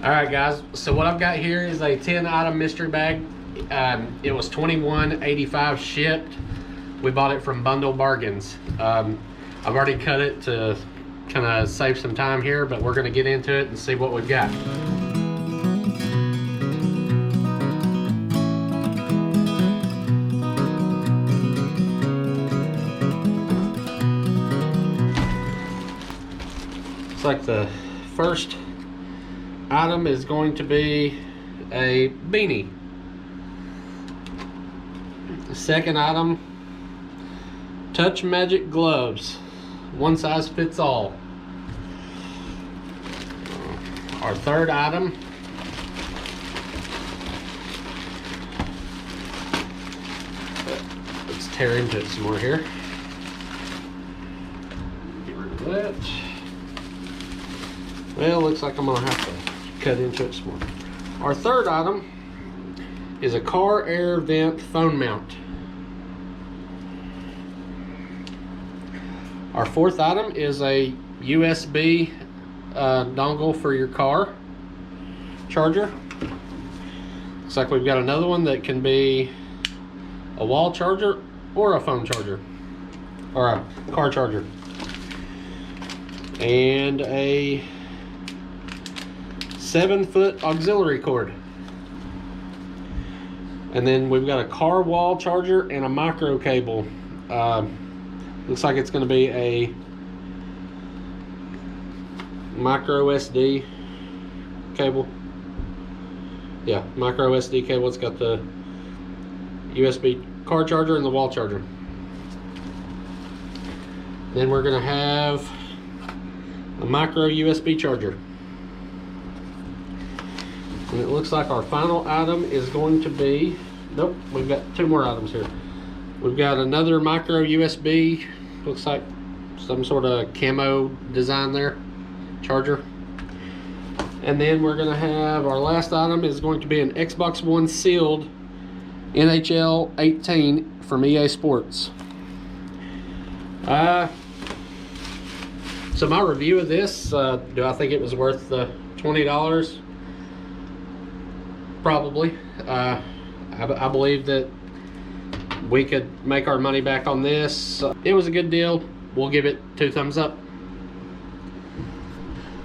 All right, guys. So what I've got here is a 10-item mystery bag. It was $21.85 shipped. We bought it from Bundle Bargains. I've already cut it to kind of save some time here, but we're going to get into it and see what we've got. Looks like the first item is going to be a beanie. The second item, Touch Magic gloves. One size fits all. Our third item, let's tear into it some more here. Get rid of that. Well, looks like I'm gonna have to cut into it some more. Our third item is a car air vent phone mount. Our fourth item is a USB dongle for your car charger. Looks like we've got another one that can be a wall charger or a phone charger or a car charger, and a 7-foot auxiliary cord. And then we've got a car wall charger and a micro cable. Looks like it's going to be a micro SD cable. Yeah, micro SD cable. It's got the USB car charger and the wall charger. Then we're going to have a micro USB charger. And it looks like our final item is going to be, nope, we've got two more items here. We've got another micro USB, looks like some sort of camo design there, charger. And then we're gonna have, our last item is going to be an Xbox One sealed NHL 18 from EA Sports. So my review of this, do I think it was worth the $20? Probably. I believe that we could make our money back on this. It was a good deal. We'll give it 2 thumbs up.